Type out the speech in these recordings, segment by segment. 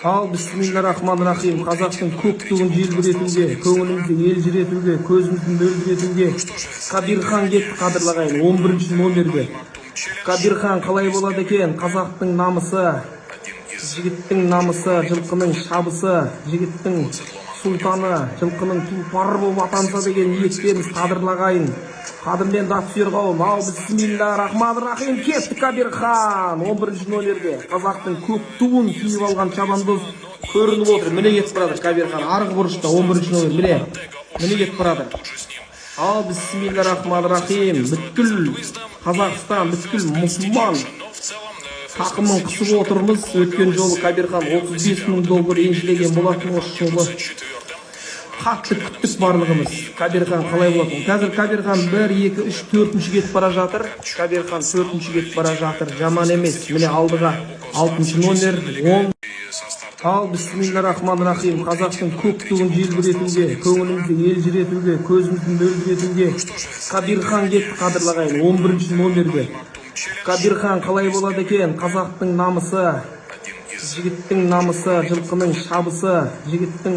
Ал бисмиллахиррахманиррахим. Қазақтың көк туын желбіретуге, көңілімізді елжіретуге, көзімізді мөлдіретуге Кабирхан кетті қадырлағайын 11-ші номерге. Кабирхан қалай болады екен? Қазақтың намысы, жігіттің намысы, жылқының шабысы, жігіттің сұлтаны, жылқының тұлпары болып атанса деген ниеттеріміз қадырлағайын. Қадірмен дат сүйер қауым. Ал бисмиллахиррахманиррахим. Кетті Кабирхан 11-ші номерде. Қазақтың көк туын киіп алған чабандоз көрініп отыр. Міне кетіп барады Кабирхан. Арғы бұрышта 11-ші номер. Міне кетіп барады. Ал бисмиллахиррахманиррахим. Бүткіл Қазақстан, бүткіл мұсылман тақымын қысып отырмыз. Өткен жолы Кабирхан 35 мың доллар еншілеген болатын. Осы жолы қатты күттік барлығымыз. Кабирхан қалай болатын? Қазір Кабирхан 1, 2, 3, 4-ші кетіп бара жатыр. Кабирхан 4-ші кетіп бара жатыр. Жаман емес. Міне алдыға 6-ші номер 10. Ал бисмиллахиррахманиррахим. Қазақтың көк туын желбіретуге, көңілімізді елжіретуге, көзімізді мөлдіретуге Кабирхан кетті қадырлағайын 11-ші номерге. Кабирхан қалай болады екен? Қазақтың намысы, жігіттің намысы, жылқының шабысы, жігіттің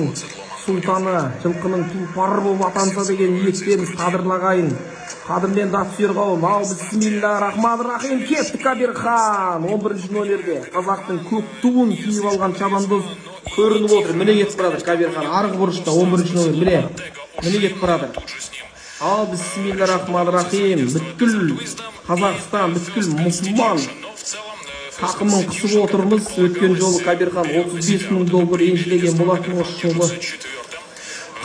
сұлтаны, жылқының тұлпары болып атанса деген ниеттеріміз қадырлағайын. Қадірмен дат сүйер қауым. Ал бисмиллахиррахманиррахим. Кетті Кабирхан 11-ші номерде. Қазақтың көк туын киіп алған чабандоз көрініп отыр. Міне кетіп барады Кабирхан. Арғы бұрышта 11-ші номер. Міне кетіп барады. Ал бисмиллахиррахманиррахим. Бүткіл Қазақстан, бүткіл мұсылман тақымын қысып отырмыз. Өткен жолы Кабирхан 35 мың доллар еншілеген болатын. Осы жолы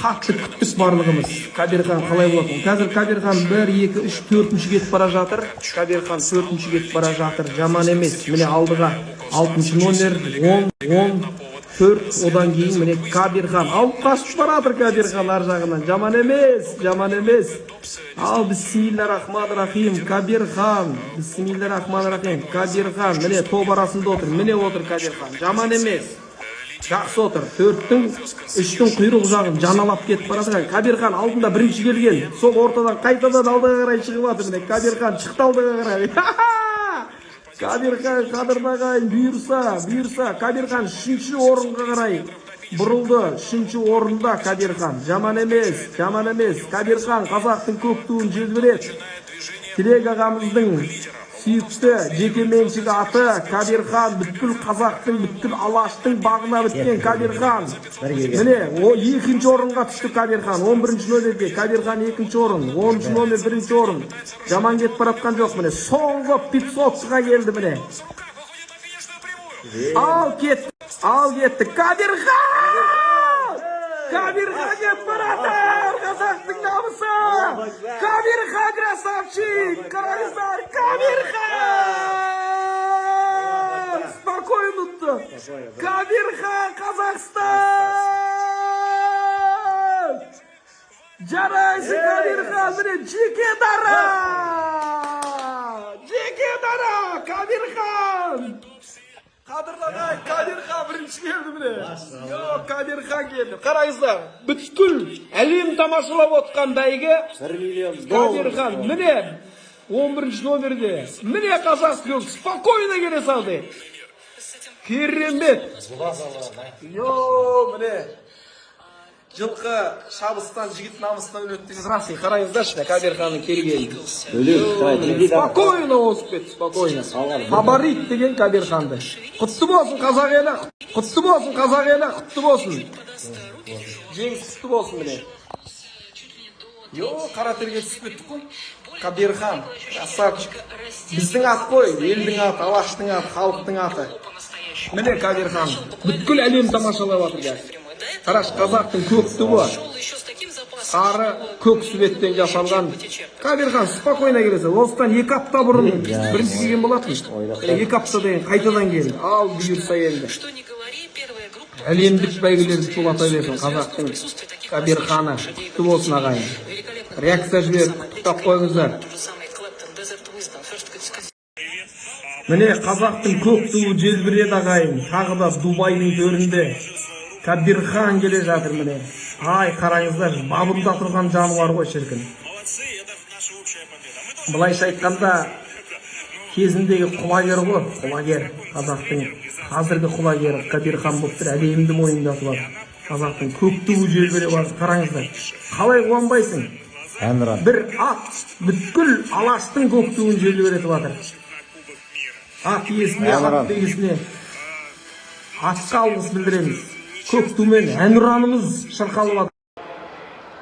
қатты күттік барлығымыз. Кабирхан қалай болатын? Қазір Кабирхан 1, 2, 3, 4-ші кетіп бара жатыр. Кабирхан 4-ші кетіп бара жатыр. Жаман емес. Міне алдыға 6-ші номер 10, 4. Одан кейін міне Кабирхан алып қашып баратыр. Кабирхан ар жағынан. Жаман емес, жаман емес. Ал бисмиллахиррахманиррахим. Кабирхан, бисмиллахиррахманиррахим. Кабирхан міне топ арасында отыр. Міне отыр Кабирхан. Жаман емес. Жақсы отыр. 4-тің 3-тің құйрық жағын жаналап кетіп барады. Кабирхан алдында бірінші келген. Сол ортадан қайтадан алдыға қарай шығып жатыр. Міне Кабирхан шықты алдыға қарай. Кабирхан қадырнағайын бұйырса. Кабирхан 3-ші орынға қарай бұрылды. 3-ші орында Кабирхан. Жаман емес, жаман емес. Кабирхан қазақтың көк туын желбірет. Тілек ағамыздың сүйікті жекеменшік аты Кабирхан. Бүткіл қазақтың, бүткіл алаштың бағына біткен Кабирхан. Міне, 2-ші орынға түсті Кабирхан. 11-ші номерде Кабирхан 2-ші орын, 10-ші номер 1-ші орын. Жаман кетіп баратқан жоқ. Міне, соңғы 500-ға келді міне. Ал кетті Кабирхан! Кабирхан кетіп баратыр! Қазақтың намысы! Кабирхан красавчик! Қараңыздар, Кабирхан! Спокойно ұтты! Кабирхан, Қазақстан! Жарайсың Кабирхан! Міне жеке дара! Кабирхан! Қадырлағай, Кабирхан бірінші келді міне. Кабирхан келді. Қараңыздар, бүткіл әлем тамашалап отқан бәйге $1 миллион Кабирхан міне 11-ші номерде. Міне Қазақстан спокойно келе салды. Керемет. Міне жылқы шабыстан, жігіт намыстан өттіңіз рас. Қараңыздаршы, Кабирханның келгені. Спокойно осып кетті, спокойно. Фаворит деген Кабирханды. Құтты болсын қазақ елі, құтты болсын қазақ елі, құтты болсын. Жеңіс құтты болсын міне. Қара терге түсіп кеттік қой. Кабирхан, красавчик. Біздің ат қой, елдің аты, алаштың аты, халықтың аты. Міне Кабирхан, бүткіл әлем тамашалап жатыр. Қараш, қазақтың көк туы, сары көк сүбеттен жасалған. Кабирхан спокойно келесі. Осыдан 2 апта бұрын бірінші келген болатын. 2 аптадан қайтадан келді. Ал бұйырса енді. Әлемдік бәйгелерді толата берсін қазақтың Кабирханы. Құтты болсын ағайын. Реакция жіберіп құттықтап қойыңыздар. Міне қазақтың көк туы желбіреді ағайын. Тағы да Дубайдың төрінде Кабирхан келе жатыр міне. Ай, қараңыздар, бабында тұрған жануар ғой шіркін. Бұлайша айтқанда кезіндегі құлагер ғой, құлагер. Қазақтың Қазіргі құлагері Кабирхан болып тұр, әлемді мойындатып жатыр. Қазақтың көк туы желбіре бар, қараңыздар. Қалай қуанбайсың? Бір ат бүткіл алаштың көк туын желбіретіп жатыр. Ат иесіне, ат иесіне атқа алғыс білдіреміз. Көк тумен әнұранымыз шырқалып жатыр.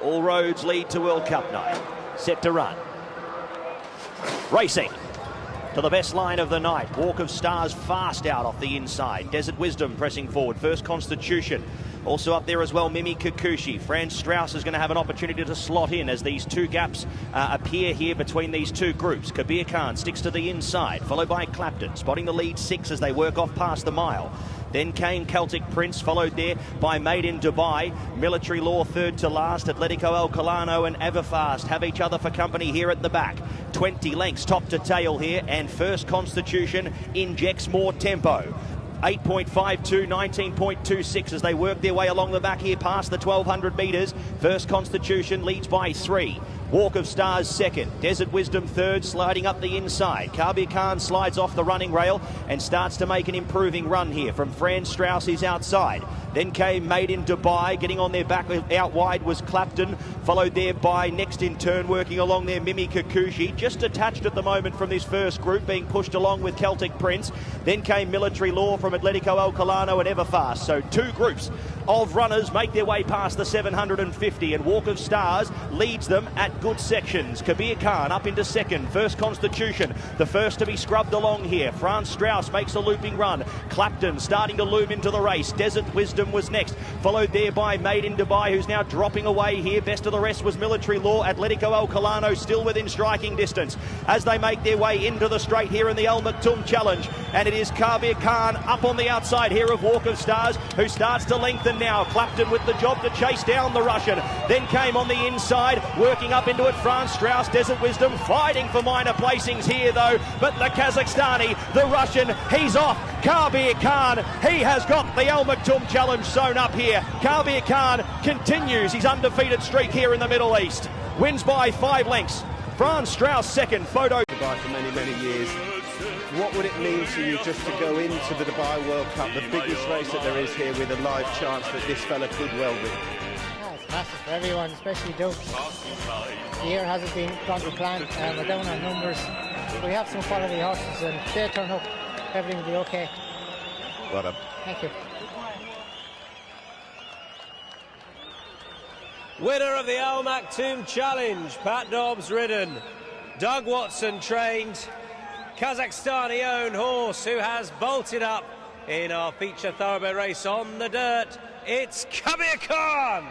All roads lead to World Cup night. Set to run. Racing to the best line of the night. Walk of Stars fast out off the inside. Desert Wisdom pressing forward. First Constitution also up there as well. Mimi Kikuchi. Franz Strauss is going to have an opportunity to slot in as these two gaps appear here between these two groups. Khabir sticks to the inside, followed by Clapton, spotting the lead 6 as they work off past the mile. Then came Celtic Prince, followed there by Made in Dubai. Military Law third to last. Atletico El Colano and Everfast have each other for company here at the back. 20 lengths top to tail here, and First Constitution injects more tempo. 8.52, 19.26 as they work their way along the back here past the 1200 metres. First Constitution leads by 3. Walk of Stars second. Desert Wisdom third, sliding up the inside. Khan slides off the running rail and starts to make an improving run here from Franz Strauss, who's outside. Then came Made in Dubai, getting on their back out wide was Clapton, followed there by next in turn, working along there Mimi Kikuchi, just attached at the moment from this first group, being pushed along with Celtic Prince. Then came Military Law from Atletico El Colano and Everfast. So two groups of runners make their way past the 750, and Walk of Stars leads them at good sections. Kabir Khan up into second. First Constitution, the first to be scrubbed along here. Franz Strauss makes a looping run. Clapton starting to loom into the race. Desert Wisdom was next, followed there by Made in Dubai, who's now dropping away here. Best of the rest was Military Law. Atletico El Colano still within striking distance as they make their way into the straight here in the Al Maktoum Challenge. And it is Kabir Khan up on the outside here of Walk of Stars, who starts to lengthen now. Clapton with the job to chase down the Russian. Then came on the inside, working up into it, Franz Strauss. Desert Wisdom fighting for minor placings here though, but the Kazakhstani, the Russian, he's off. Kabir Khan, he has got the Al Maktoum Challenge sewn up here. Kabir Khan continues his undefeated streak here in the Middle East. Wins by 5 lengths. Franz Strauss second. Photo. Dubai for many, many years. What would it mean to you just to go into the Dubai World Cup, the biggest race that there is here, with a live chance that this fella could well win? Yeah, it's massive for everyone, especially Doug. The year hasn't been gone to plan. We're down on numbers. We have some quality horses, and if they turn up, everything will be okay. Well done. Thank you. Winner of the Al Maktoum Challenge, Pat Dobbs ridden, Doug Watson trained, Kazakhstani-owned horse who has bolted up in our feature thoroughbred race on the dirt. It's Khabir.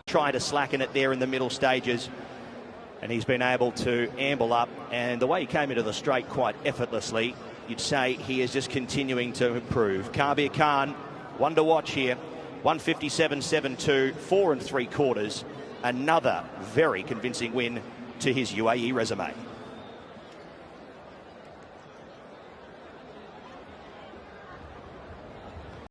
Try to slacken it there in the middle stages, and he's been able to amble up, and the way he came into the straight quite effortlessly, you'd say he is just continuing to improve. Kabir Khan, one to watch here, 157.72, 4 3/4, another very convincing win to his UAE resume.